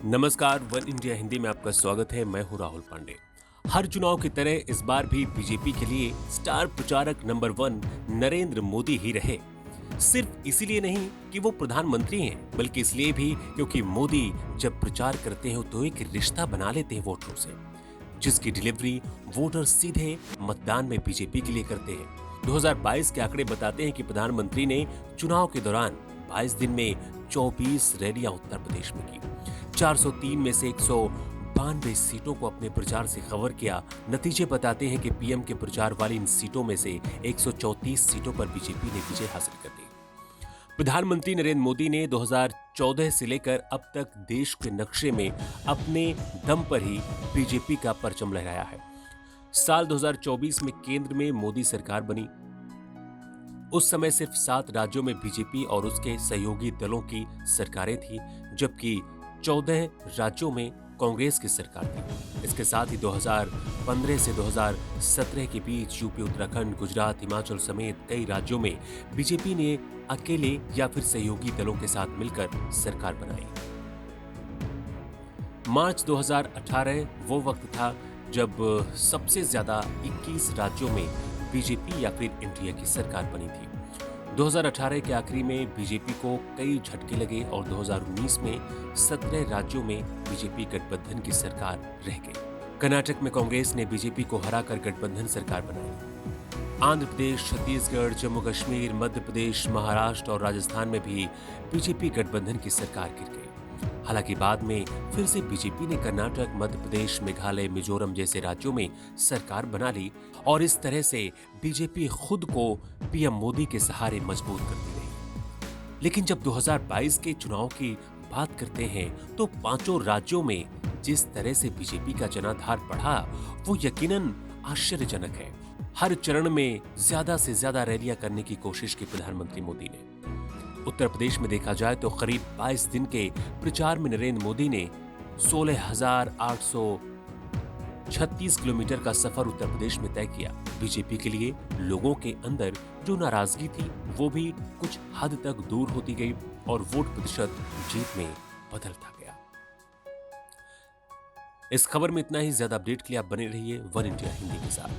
नमस्कार, one India Hindi में आपका स्वागत है। मैं हूं राहुल पांडे। हर चुनाव की तरह इस बार भी बीजेपी के लिए स्टार प्रचारक नंबर 1 नरेंद्र मोदी ही रहे। सिर्फ इसीलिए नहीं कि वो प्रधानमंत्री हैं, बल्कि इसलिए भी क्योंकि मोदी जब प्रचार करते हैं तो एक रिश्ता बना लेते हैं वोटरों से, जिसकी डिलीवरी वोटर सीधे मतदान में बीजेपी के लिए करते हैं। 2022 के आंकड़े बताते हैं कि प्रधानमंत्री ने चुनाव के दौरान 22 दिन में 24 रैलियां उत्तर प्रदेश में की, 403 में से 192 सीटों को अपने प्रचार से कवर किया। नतीजे बताते हैं कि पीएम के प्रचार वाली इन सीटों में से 134 सीटों पर बीजेपी ने विजय हासिल कर ली। प्रधानमंत्री नरेंद्र मोदी ने 2014 से लेकर अब तक देश के नक्शे में अपने दम पर ही बीजेपी का परचम लहराया है। साल 2024 में केंद्र में मोदी सरकार बनी। उस समय सिर्फ 7 राज्यों में बीजेपी और उसके सहयोगी दलों की सरकारें थी, जबकि 14 राज्यों में कांग्रेस की सरकार थी। इसके साथ ही 2015 से 2017 के बीच यूपी, उत्तराखंड, गुजरात, हिमाचल समेत कई राज्यों में बीजेपी ने अकेले या फिर सहयोगी दलों के साथ मिलकर सरकार बनाई। मार्च 2018 वो वक्त था जब सबसे ज्यादा 21 राज्यों में बीजेपी या फिर एनडीए की सरकार बनी थी। 2018 के आखिरी में बीजेपी को कई झटके लगे और 2019 में 17 राज्यों में बीजेपी गठबंधन की सरकार रह गई। कर्नाटक में कांग्रेस ने बीजेपी को हराकर गठबंधन सरकार बनाई। आंध्र प्रदेश, छत्तीसगढ़, जम्मू कश्मीर, मध्य प्रदेश, महाराष्ट्र और राजस्थान में भी बीजेपी गठबंधन की सरकार गिर गई। हालांकि बाद में फिर से बीजेपी ने कर्नाटक, मध्य प्रदेश, मेघालय, मिजोरम जैसे राज्यों में सरकार बना ली और इस तरह से बीजेपी खुद को पीएम मोदी के सहारे मजबूत करती रही। लेकिन जब 2022 के चुनाव की बात करते हैं तो पांचों राज्यों में जिस तरह से बीजेपी का जनाधार बढ़ा वो यकीनन आश्चर्यजनक है। हर चरण में ज्यादा से ज्यादा रैलियां करने की कोशिश की प्रधानमंत्री मोदी ने। उत्तर प्रदेश में देखा जाए तो करीब 22 दिन के प्रचार में नरेंद्र मोदी ने 16,836 किलोमीटर का सफर उत्तर प्रदेश में तय किया। बीजेपी के लिए लोगों के अंदर जो नाराजगी थी वो भी कुछ हद तक दूर होती गई और वोट प्रतिशत जीत में बदलता गया। इस खबर में इतना ही। ज्यादा अपडेट के लिए आप बने रहिए वन इंडिया हिंदी के साथ।